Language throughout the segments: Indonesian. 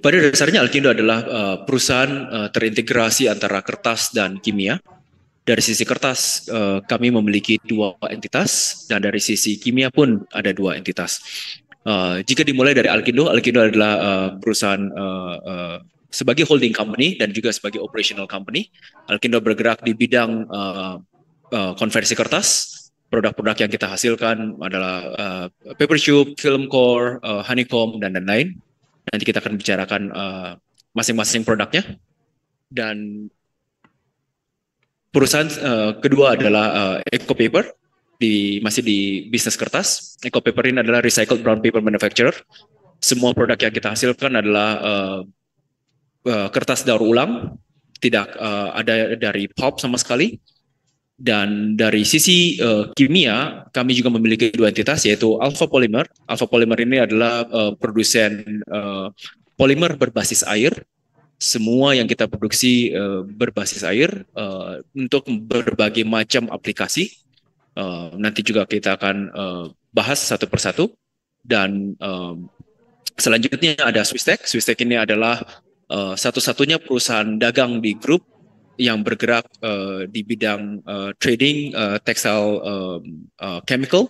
Pada dasarnya Alkindo adalah perusahaan terintegrasi antara kertas dan kimia. Dari sisi kertas, kami memiliki 2 entitas, dan dari sisi kimia pun ada 2 entitas. Jika dimulai dari Alkindo, Alkindo adalah perusahaan sebagai holding company dan juga sebagai operational company. Alkindo bergerak di bidang konversi kertas. Produk-produk yang kita hasilkan adalah paper tube, film core, honeycomb, dan lain-lain. Nanti kita akan bicarakan masing-masing produknya. Dan perusahaan kedua adalah Eco Paper, masih di bisnis kertas. Eco Paper ini adalah recycled brown paper manufacturer. Semua produk yang kita hasilkan adalah kertas daur ulang, tidak ada dari pulp sama sekali. Dan dari sisi kimia, kami juga memiliki 2 entitas, yaitu Alpha Polymer. Alpha Polymer ini adalah produsen polimer berbasis air. Semua yang kita produksi berbasis air untuk berbagai macam aplikasi. Nanti juga kita akan bahas satu persatu. Dan selanjutnya ada Swistek. Swistek ini adalah satu-satunya perusahaan dagang di grup yang bergerak di bidang trading textile chemical,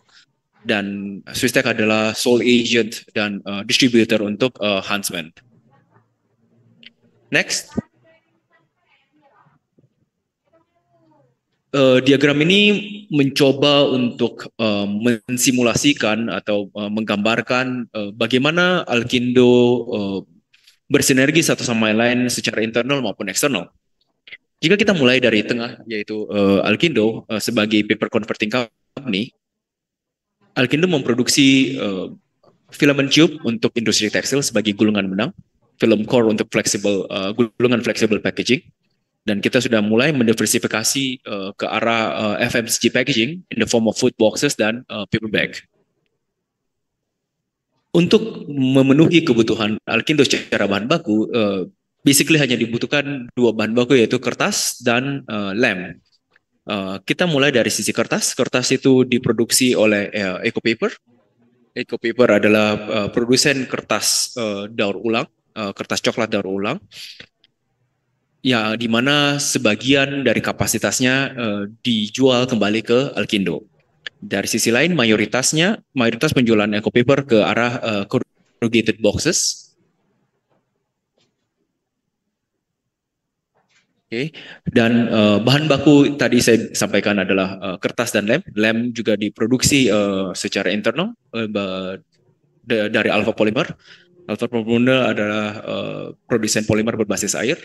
dan Swistek adalah sole agent dan distributor untuk Huntsman. Next. Diagram ini mencoba untuk mensimulasikan atau menggambarkan bagaimana Alkindo bersinergi satu sama lain secara internal maupun eksternal. Jika kita mulai dari tengah, yaitu Alkindo sebagai paper converting company, Alkindo memproduksi filament tube untuk industri tekstil sebagai gulungan benang, film core untuk gulungan flexible packaging, dan kita sudah mulai mendiversifikasi ke arah FMCG packaging in the form of food boxes dan paper bag. Untuk memenuhi kebutuhan Alkindo secara bahan baku, basically hanya dibutuhkan 2 bahan baku, yaitu kertas dan lem. Kita mulai dari sisi kertas. Kertas itu diproduksi oleh Eco Paper. Eco Paper adalah produsen kertas daur ulang, kertas coklat daur ulang, ya, di mana sebagian dari kapasitasnya dijual kembali ke Alkindo. Dari sisi lain, mayoritas penjualan Eco Paper ke arah corrugated boxes. Okay. Dan bahan baku tadi saya sampaikan adalah kertas dan lem. Lem juga diproduksi secara internal dari Alpha Polymer. Alpha Polymer adalah produsen polimer berbasis air.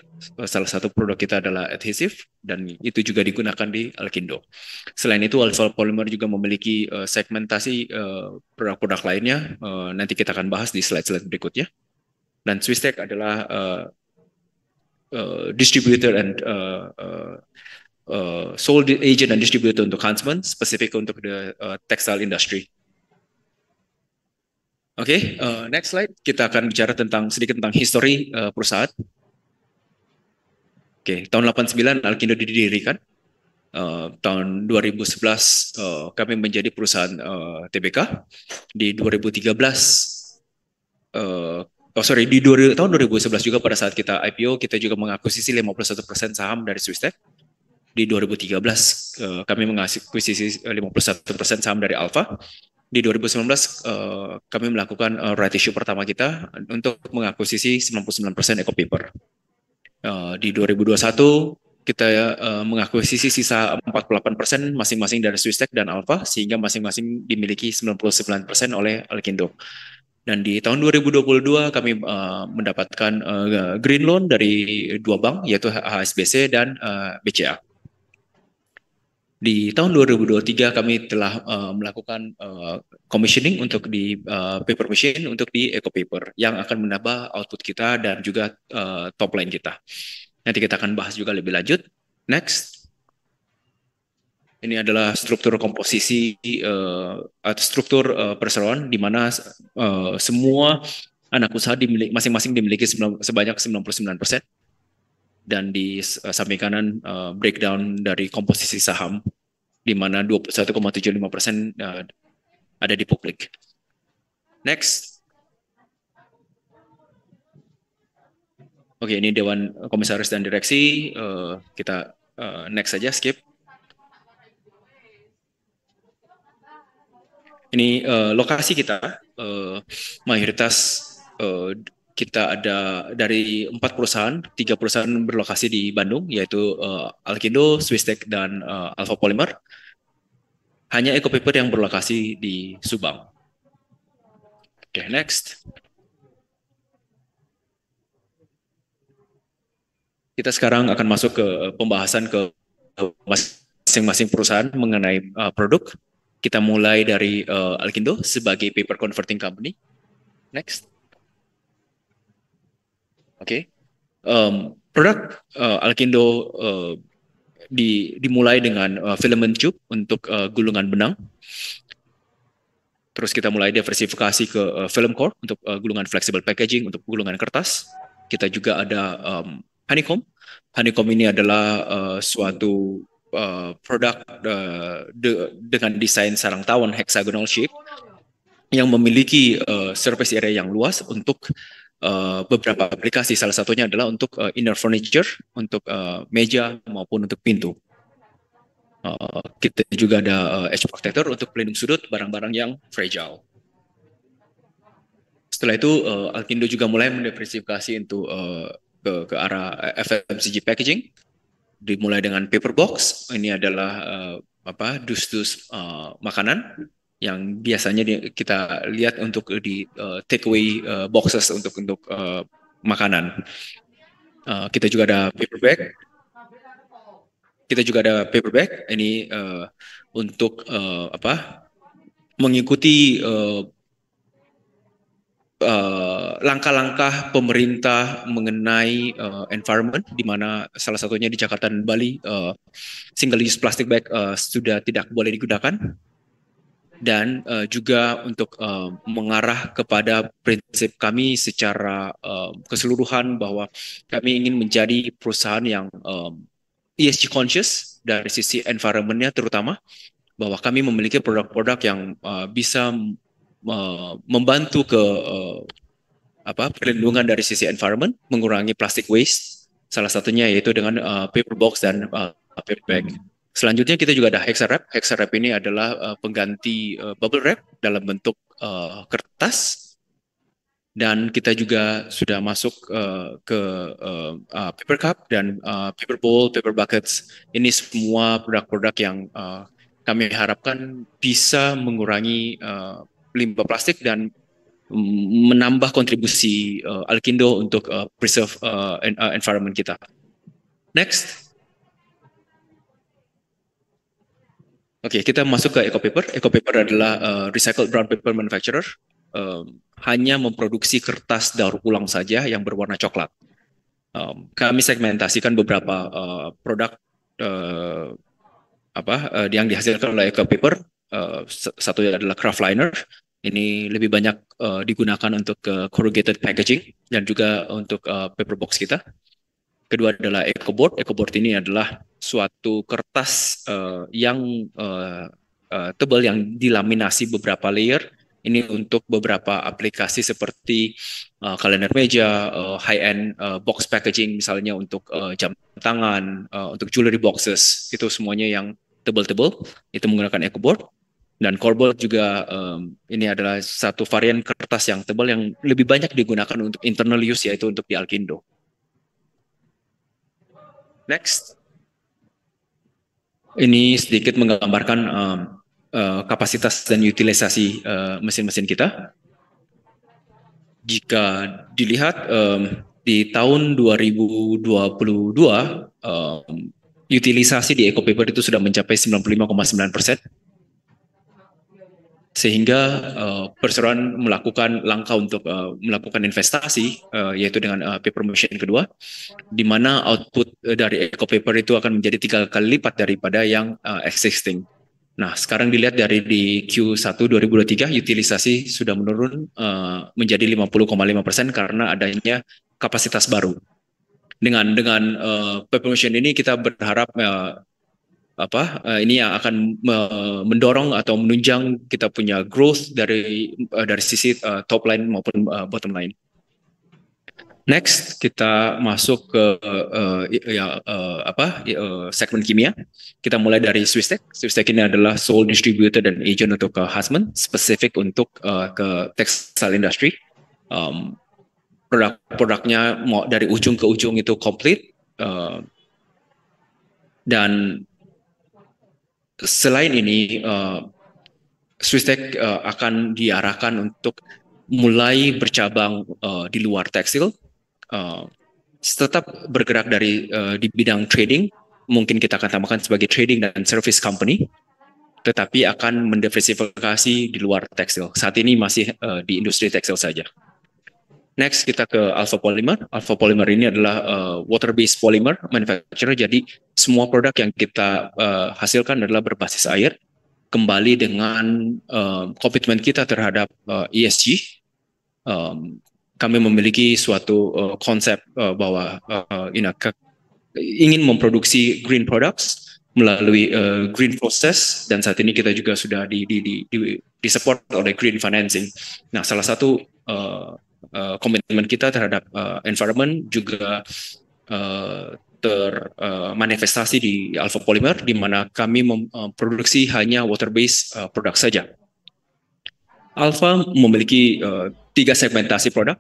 Salah satu produk kita adalah adhesif, dan itu juga digunakan di Alkindo. Selain itu, Alpha Polymer juga memiliki segmentasi produk-produk lainnya. Nanti kita akan bahas di slide-slide berikutnya. Dan Swistek adalah distributor and sole agent and distributor untuk Huntsman, spesifik untuk the textile industry. Oke, next slide. Kita akan bicara sedikit tentang history perusahaan. Oke, tahun 89 Alkindo didirikan. Tahun 2011 kami menjadi perusahaan TBK. Di 2013, tahun 2011 juga pada saat kita IPO, kita juga mengakuisisi 51% saham dari Swistek. Di 2013 kami mengakuisisi 51% saham dari Alpha. Di 2019 kami melakukan right issue pertama kita untuk mengakuisisi 99% Eco Paper. Di 2021 kita mengakuisisi sisa 48% masing-masing dari Swistek dan Alpha, sehingga masing-masing dimiliki 99% oleh Alkindo. Dan di tahun 2022 kami mendapatkan green loan dari 2 bank, yaitu HSBC dan BCA. Di tahun 2023 kami telah melakukan commissioning untuk di paper machine untuk di Eco Paper, yang akan menambah output kita dan juga top line kita. Nanti kita akan bahas juga lebih lanjut. Next. Ini adalah struktur komposisi atau struktur perseroan, di mana semua anak usaha masing-masing dimiliki sebanyak 99%. Dan di samping kanan breakdown dari komposisi saham, di mana 21,75% ada di publik. Next. Oke, ini Dewan Komisaris dan Direksi. Kita next saja, skip. Ini lokasi kita, mayoritas kita ada dari 4 perusahaan, 3 perusahaan berlokasi di Bandung, yaitu Alkindo, Swistek, dan Alpha Polymer. Hanya Ecopaper yang berlokasi di Subang. Oke, next. Kita sekarang akan masuk ke pembahasan ke masing-masing perusahaan mengenai produk. Kita mulai dari Alkindo sebagai paper converting company. Next. Oke. Produk Alkindo dimulai dengan filament tube untuk gulungan benang. Terus kita mulai diversifikasi ke film core untuk gulungan flexible packaging, untuk gulungan kertas. Kita juga ada honeycomb. Honeycomb ini adalah suatu produk dengan desain sarang tawon hexagonal shape yang memiliki surface area yang luas untuk beberapa aplikasi. Salah satunya adalah untuk inner furniture, untuk meja maupun untuk pintu. Kita juga ada edge protector untuk pelindung sudut barang-barang yang fragile. Setelah itu Alkindo juga mulai mendiversifikasi untuk ke arah FMCG packaging. Dimulai dengan paper box. Ini adalah dus-dus makanan yang biasanya kita lihat untuk di takeaway boxes untuk makanan. Kita juga ada paper bag. Kita juga ada paper bag. Ini untuk mengikuti langkah-langkah pemerintah mengenai environment, di mana salah satunya di Jakarta dan Bali single use plastic bag sudah tidak boleh digunakan, dan juga untuk mengarah kepada prinsip kami secara keseluruhan bahwa kami ingin menjadi perusahaan yang ESG conscious dari sisi environment-nya, terutama bahwa kami memiliki produk-produk yang bisa membantu ke perlindungan dari sisi environment, mengurangi plastic waste, salah satunya yaitu dengan paper box dan paper bag. Selanjutnya kita juga ada Hexawrap. Hexawrap ini adalah pengganti bubble wrap dalam bentuk kertas, dan kita juga sudah masuk ke paper cup dan paper bowl, paper buckets. Ini semua produk-produk yang kami harapkan bisa mengurangi limbah plastik dan menambah kontribusi Alkindo untuk preserve environment kita. Next. Oke, kita masuk ke Ecopaper. Ecopaper adalah recycled brown paper manufacturer. Hanya memproduksi kertas daur ulang saja yang berwarna coklat. Kami segmentasikan beberapa produk yang dihasilkan oleh Ecopaper. Satu adalah Kraftliner. Ini lebih banyak digunakan untuk corrugated packaging dan juga untuk paper box kita. Kedua adalah EcoBoard. EcoBoard ini adalah suatu kertas yang tebal yang dilaminasi beberapa layer. Ini untuk beberapa aplikasi seperti kalender meja, high-end box packaging, misalnya untuk jam tangan, untuk jewelry boxes. Itu semuanya yang tebal-tebal, itu menggunakan EcoBoard. Dan Coreboard juga ini adalah satu varian kertas yang tebal yang lebih banyak digunakan untuk internal use, yaitu untuk di Alkindo. Next. Ini sedikit menggambarkan kapasitas dan utilisasi mesin-mesin kita. Jika dilihat di tahun 2022, utilisasi di Ecopaper itu sudah mencapai 95,9%. Sehingga perseroan melakukan langkah untuk melakukan investasi, yaitu dengan paper machine kedua, di mana output dari Ecopaper itu akan menjadi 3 kali lipat daripada yang existing. Nah, sekarang dilihat dari di Q1 2023, utilisasi sudah menurun menjadi 50,5% karena adanya kapasitas baru. Dengan paper machine ini kita berharap ini yang akan mendorong atau menunjang kita punya growth dari sisi top line maupun bottom line. Next, kita masuk ke segmen kimia. Kita mulai dari Swisstech. Swisstech ini adalah sole distributor dan agent untuk Huntsman, spesifik untuk ke textile industry. Produk-produknya mau dari ujung ke ujung itu komplit. Dan selain ini, Swisstech akan diarahkan untuk mulai bercabang di luar tekstil, tetap bergerak di bidang trading, mungkin kita akan tambahkan sebagai trading dan service company, tetapi akan mendiversifikasi di luar tekstil. Saat ini masih di industri tekstil saja. Next, kita ke Alpha Polymer. Alpha Polymer ini adalah water-based polymer manufacturer, jadi semua produk yang kita hasilkan adalah berbasis air, kembali dengan komitmen kita terhadap ESG. Kami memiliki suatu konsep bahwa ingin memproduksi green products melalui green process, dan saat ini kita juga sudah di support oleh green financing. Nah, salah satu komitmen kita terhadap environment juga termanifestasi di Alpha Polymer, di mana kami memproduksi hanya water-based produk saja. Alpha memiliki 3 segmentasi produk.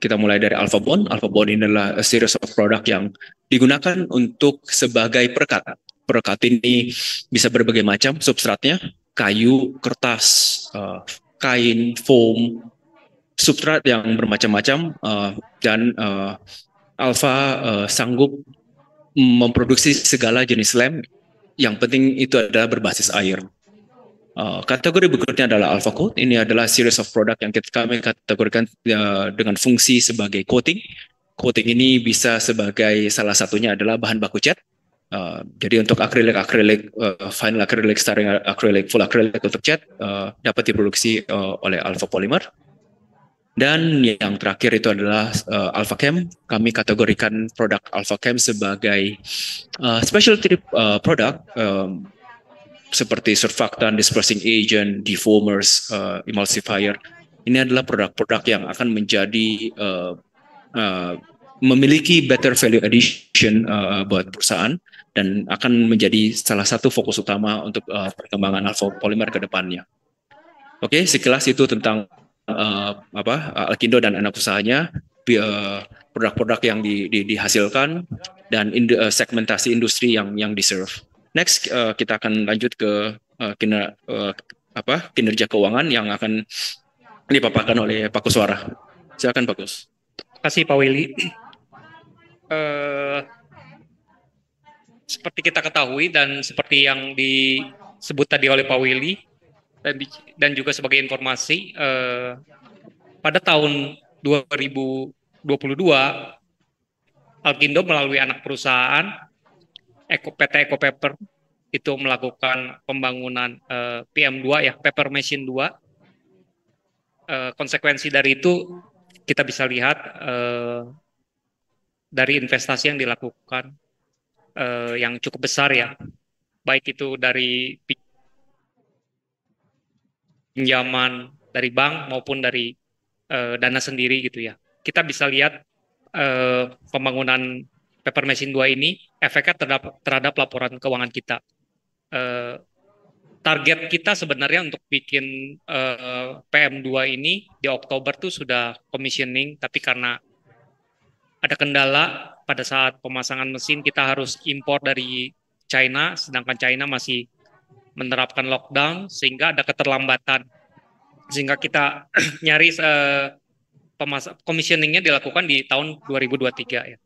Kita mulai dari Alpha Bond. Alpha Bond ini adalah a series of produk yang digunakan untuk sebagai perekat. Perekat ini bisa berbagai macam substratnya, kayu, kertas, kain, foam, substrat yang bermacam-macam, dan Alpha sanggup memproduksi segala jenis lem. Yang penting itu adalah berbasis air. Kategori berikutnya adalah Alpha Coat. Ini adalah series of product yang kami kategorikan dengan fungsi sebagai coating. Coating ini bisa sebagai salah satunya adalah bahan baku cat. Jadi untuk akrilik, final akrilik, starring akrilik, full akrilik untuk cat dapat diproduksi oleh Alpha Polymer. Dan yang terakhir itu adalah Alpha Chem. Kami kategorikan produk Alpha Chem sebagai specialty product, seperti surfactant, dispersing agent, defoamers, emulsifier. Ini adalah produk-produk yang akan menjadi memiliki better value addition buat perusahaan, dan akan menjadi salah satu fokus utama untuk perkembangan Alpha Polymer ke depannya. Oke, sekilas itu tentang Alkindo dan anak usahanya, produk-produk yang dihasilkan, dan segmentasi industri yang di-serve. Next, kita akan lanjut ke kinerja keuangan yang akan dipaparkan oleh Pak Kuswara. Silakan Pak Kus. Terima kasih Pak Willy. Seperti kita ketahui dan seperti yang disebut tadi oleh Pak Willy dan juga sebagai informasi, pada tahun 2022 Alkindo melalui anak perusahaan PT Eco Paper itu melakukan pembangunan PM2 ya, paper machine 2. Konsekuensi dari itu kita bisa lihat dari investasi yang dilakukan yang cukup besar ya, baik itu dari pinjaman dari bank maupun dari dana sendiri gitu ya. Kita bisa lihat pembangunan paper machine 2 ini efeknya terhadap laporan keuangan kita. Target kita sebenarnya untuk bikin PM2 ini di Oktober tuh sudah commissioning, tapi karena ada kendala pada saat pemasangan mesin kita harus impor dari China, sedangkan China masih menerapkan lockdown sehingga ada keterlambatan. Sehingga kita nyaris commissioningnya dilakukan di tahun 2023 ya.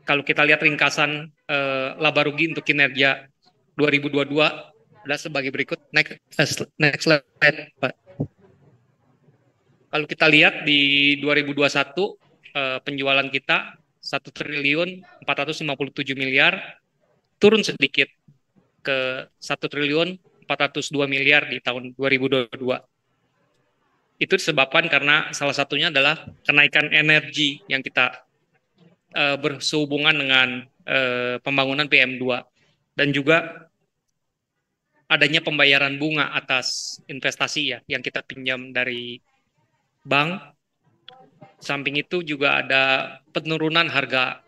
Kalau kita lihat ringkasan laba rugi untuk kinerja 2022 adalah sebagai berikut. Next slide, Pak. Kalau kita lihat di 2021 penjualan kita 1.457 miliar, turun sedikit ke 1.402 miliar di tahun 2022. Itu disebabkan karena salah satunya adalah kenaikan energi yang kita bersehubungan dengan pembangunan PM2, dan juga adanya pembayaran bunga atas investasi ya yang kita pinjam dari bank Samping itu juga ada penurunan harga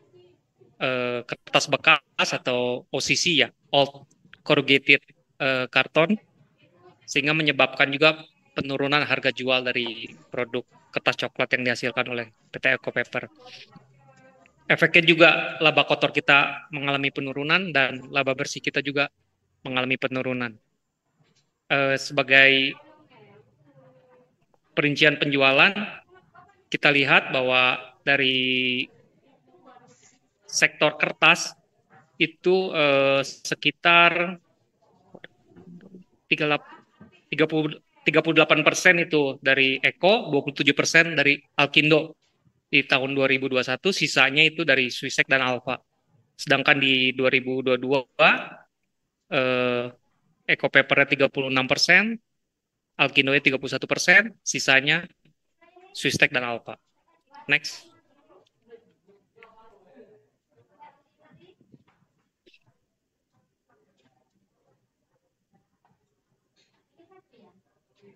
kertas bekas atau OCC ya, Old Corrugated Carton, sehingga menyebabkan juga penurunan harga jual dari produk kertas coklat yang dihasilkan oleh PT Eco Paper. Efeknya juga laba kotor kita mengalami penurunan dan laba bersih kita juga mengalami penurunan. Sebagai perincian penjualan, kita lihat bahwa dari sektor kertas itu sekitar 38% itu dari Eko, 27% dari Alkindo di tahun 2021, sisanya itu dari Swisek dan Alfa. Sedangkan di 2022 Eko Papernya 36%, Alkindo-nya 31%, sisanya Swistek dan Alfa. Next.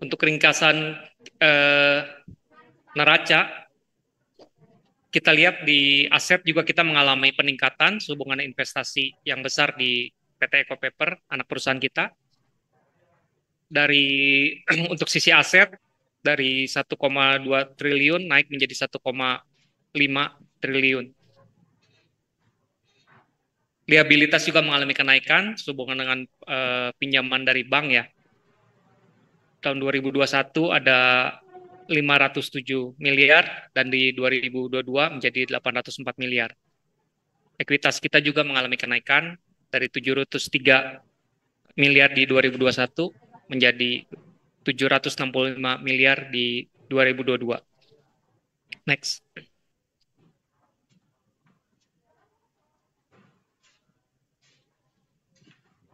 Untuk ringkasan neraca, kita lihat di aset juga kita mengalami peningkatan sehubungan investasi yang besar di PT Eco Paper, anak perusahaan kita. Dari untuk sisi aset, dari 1,2 triliun naik menjadi 1,5 triliun. Liabilitas juga mengalami kenaikan sehubungan dengan pinjaman dari bank ya. Tahun 2021 ada 507 miliar dan di 2022 menjadi 804 miliar. Ekuitas kita juga mengalami kenaikan dari 703 miliar di 2021 menjadi 765 miliar di 2022. Next.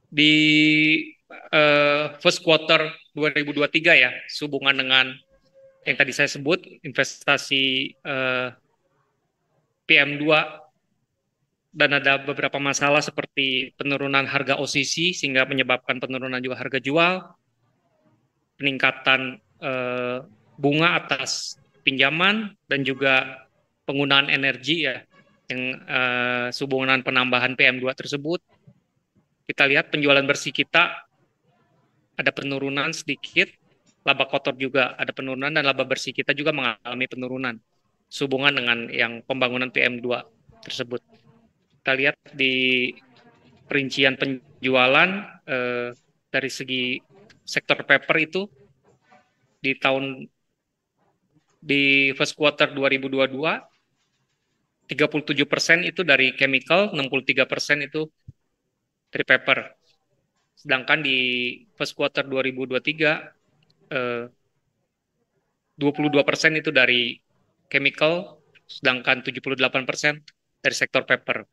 Di first quarter 2023 ya, sehubungan dengan yang tadi saya sebut, investasi PM2 dan ada beberapa masalah seperti penurunan harga OCC sehingga menyebabkan penurunan juga harga jual, peningkatan bunga atas pinjaman dan juga penggunaan energi ya yang sehubungan penambahan PM2 tersebut. Kita lihat penjualan bersih kita ada penurunan sedikit, laba kotor juga ada penurunan dan laba bersih kita juga mengalami penurunan sehubungan dengan yang pembangunan PM2 tersebut. Kita lihat di perincian penjualan dari segi sektor paper itu di first quarter 2022 37% itu dari chemical, 63% itu dari paper. Sedangkan di first quarter 2023 22% itu dari chemical, sedangkan 78% dari sektor paper.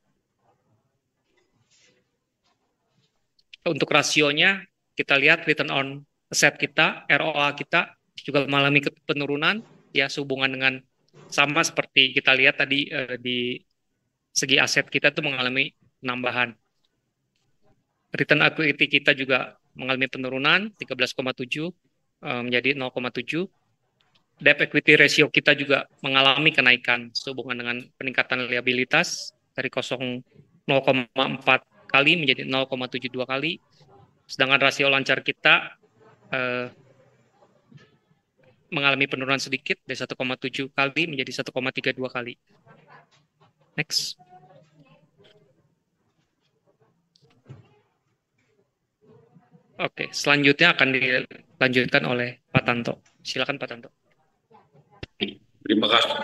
Untuk rasionya, kita lihat return on asset kita, ROA kita juga mengalami penurunan, ya sehubungan dengan sama seperti kita lihat tadi di segi aset kita itu mengalami penambahan. Return equity kita juga mengalami penurunan 13,7 menjadi 0,7. Debt equity ratio kita juga mengalami kenaikan sehubungan dengan peningkatan liabilitas dari 0,4 kali menjadi 0,72 kali. Sedangkan rasio lancar kita mengalami penurunan sedikit dari 1,7 kali menjadi 1,32 kali. Next. Oke, selanjutnya akan dilanjutkan oleh Pak Tanto. Silakan Pak Tanto. Terima kasih.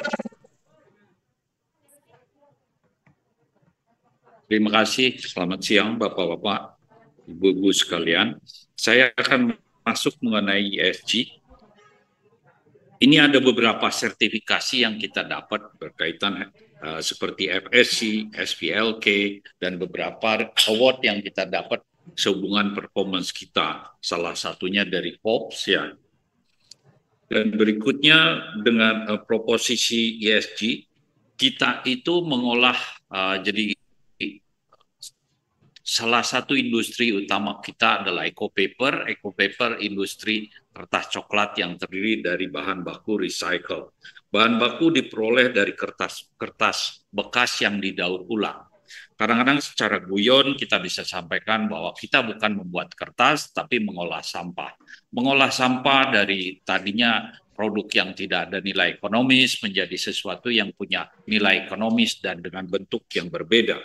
Terima kasih. Selamat siang Bapak-Bapak, Ibu-ibu sekalian. Saya akan masuk mengenai ESG. Ini ada beberapa sertifikasi yang kita dapat berkaitan seperti FSC, SPLK, dan beberapa award yang kita dapat sehubungan performance kita, salah satunya dari Forbes ya. Dan berikutnya dengan proposisi ESG, kita itu mengolah jadi salah satu industri utama kita adalah eco paper. Eco paper industri kertas coklat yang terdiri dari bahan baku recycle. Bahan baku diperoleh dari kertas bekas yang didaur ulang. Kadang-kadang secara guyon kita bisa sampaikan bahwa kita bukan membuat kertas, tapi mengolah sampah. Mengolah sampah dari tadinya produk yang tidak ada nilai ekonomis menjadi sesuatu yang punya nilai ekonomis dan dengan bentuk yang berbeda.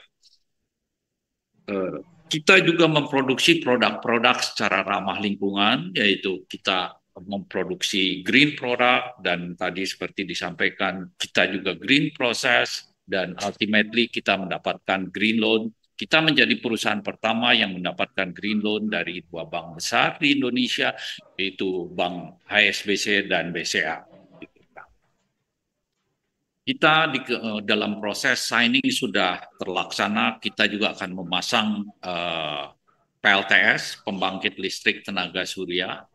Kita juga memproduksi produk-produk secara ramah lingkungan, yaitu kita memproduksi green product, dan tadi seperti disampaikan, kita juga green process, dan ultimately kita mendapatkan green loan. Kita menjadi perusahaan pertama yang mendapatkan green loan dari dua bank besar di Indonesia, yaitu Bank HSBC dan BCA. Kita dalam proses signing sudah terlaksana, kita juga akan memasang PLTS, pembangkit listrik tenaga surya.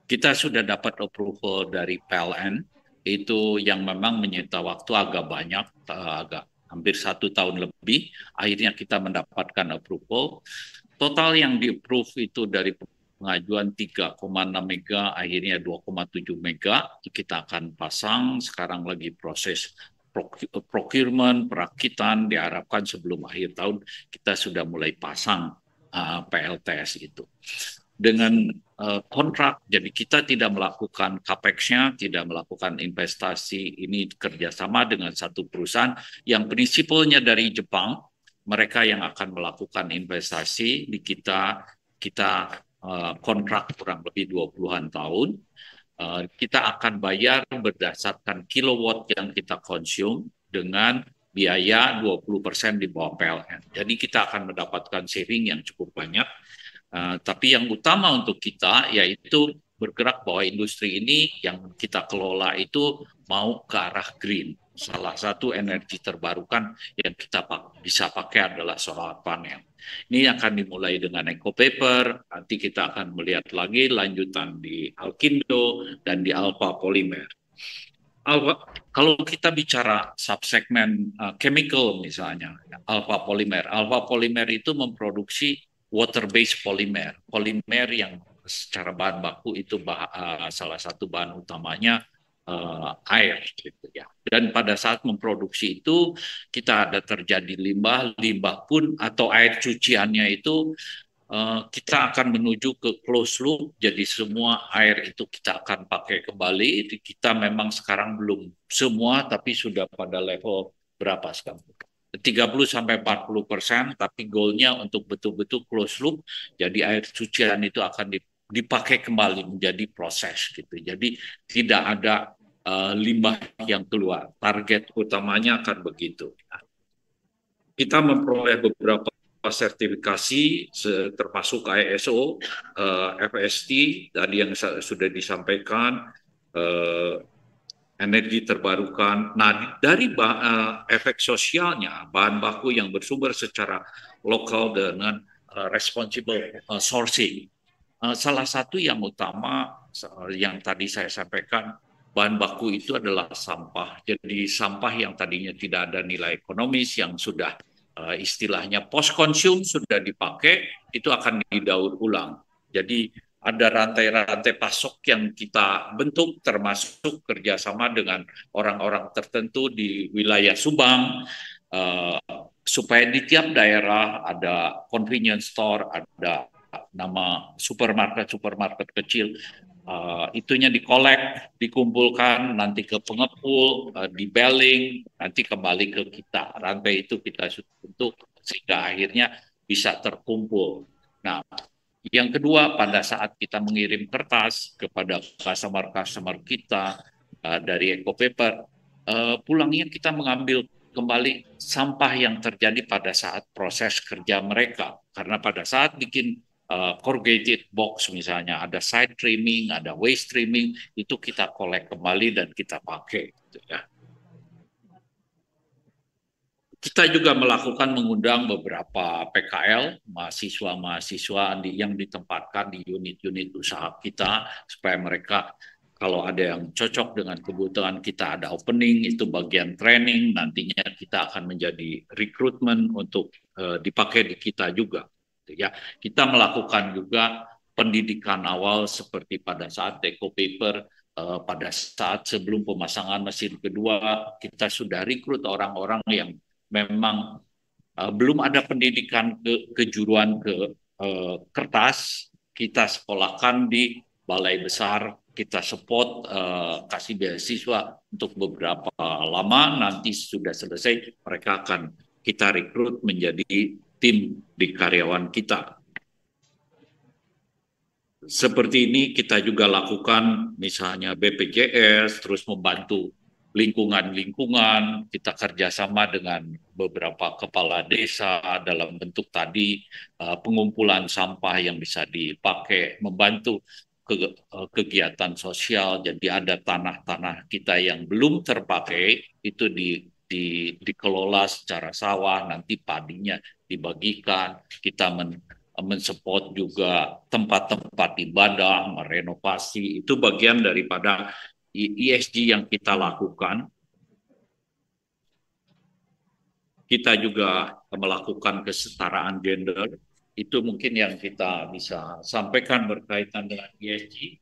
Kita sudah dapat approval dari PLN, itu yang memang menyita waktu agak banyak, agak hampir 1 tahun lebih. Akhirnya kita mendapatkan approval. Total yang di-approve itu dari pengajuan 3,6 mega, akhirnya 2,7 mega, kita akan pasang. Sekarang lagi proses procurement, perakitan, diharapkan sebelum akhir tahun kita sudah mulai pasang PLTS itu. Dengan kontrak, jadi kita tidak melakukan capex-nya, tidak melakukan investasi, ini kerjasama dengan satu perusahaan yang prinsipalnya dari Jepang, mereka yang akan melakukan investasi di kita kontrak kurang lebih 20-an tahun. Kita akan bayar berdasarkan kilowatt yang kita konsum dengan biaya 20% di bawah PLN. Jadi kita akan mendapatkan saving yang cukup banyak. Tapi yang utama untuk kita yaitu bergerak bahwa industri ini yang kita kelola itu mau ke arah green. Salah satu energi terbarukan yang kita bisa pakai adalah solar panel. Ini akan dimulai dengan eco paper, nanti kita akan melihat lagi lanjutan di Alkindo dan di Alpha Polymer. Kalau kita bicara subsegmen chemical misalnya, Alpha Polymer itu memproduksi water-based polymer, polimer yang secara bahan baku itu salah satu bahan utamanya air, gitu ya. Dan pada saat memproduksi itu kita ada terjadi limbah pun atau air cuciannya itu kita akan menuju ke close loop. Jadi semua air itu kita akan pakai kembali. Kita memang sekarang belum semua, tapi sudah pada level berapa sekarang? 30-40%, tapi goalnya untuk betul-betul close loop. Jadi air cucian itu akan dipakai kembali menjadi proses, gitu. Jadi tidak ada limbah yang keluar. Target utamanya akan begitu. Kita memperoleh beberapa sertifikasi termasuk ISO, FST tadi yang sudah disampaikan, energi terbarukan. Nah, dari efek sosialnya, bahan baku yang bersumber secara lokal dengan responsible sourcing. Salah satu yang utama yang tadi saya sampaikan, bahan baku itu adalah sampah. Jadi sampah yang tadinya tidak ada nilai ekonomis, yang sudah istilahnya post-consume sudah dipakai, itu akan didaur ulang. Jadi ada rantai-rantai pasok yang kita bentuk, termasuk kerjasama dengan orang-orang tertentu di wilayah Subang, supaya di tiap daerah ada convenience store, ada nama supermarket kecil, itunya dikolek, dikumpulkan, nanti ke pengepul, di-baling, nanti kembali ke kita. Rantai itu kita bentuk sehingga akhirnya bisa terkumpul. Nah, yang kedua, pada saat kita mengirim kertas kepada customer kita dari eco paper, pulangnya kita mengambil kembali sampah yang terjadi pada saat proses kerja mereka. Karena pada saat bikin corrugated box misalnya, ada side trimming, ada waste trimming, itu kita kolek kembali dan kita pakai. Gitu ya. Kita juga mengundang beberapa PKL, mahasiswa-mahasiswa yang ditempatkan di unit-unit usaha kita, supaya mereka kalau ada yang cocok dengan kebutuhan kita, ada opening, itu bagian training, nantinya kita akan menjadi rekrutmen untuk dipakai di kita juga. gitu ya. Kita melakukan juga pendidikan awal seperti pada saat eco paper, pada saat sebelum pemasangan mesin kedua, kita sudah rekrut orang-orang yang memang belum ada pendidikan kejuruan kertas, kita sekolahkan di balai besar, kita support, kasih beasiswa untuk beberapa lama, nanti sudah selesai mereka akan kita rekrut menjadi tim di karyawan kita. Seperti ini kita juga lakukan misalnya BPJS, terus membantu lingkungan-lingkungan, kita kerjasama dengan beberapa kepala desa dalam bentuk tadi pengumpulan sampah yang bisa dipakai, membantu kegiatan sosial. Jadi ada tanah-tanah kita yang belum terpakai, itu dikelola secara sawah, nanti padinya dibagikan, kita mensupport juga tempat-tempat ibadah, merenovasi, itu bagian daripada ESG yang kita lakukan. Kita juga melakukan kesetaraan gender, itu mungkin yang kita bisa sampaikan berkaitan dengan ESG.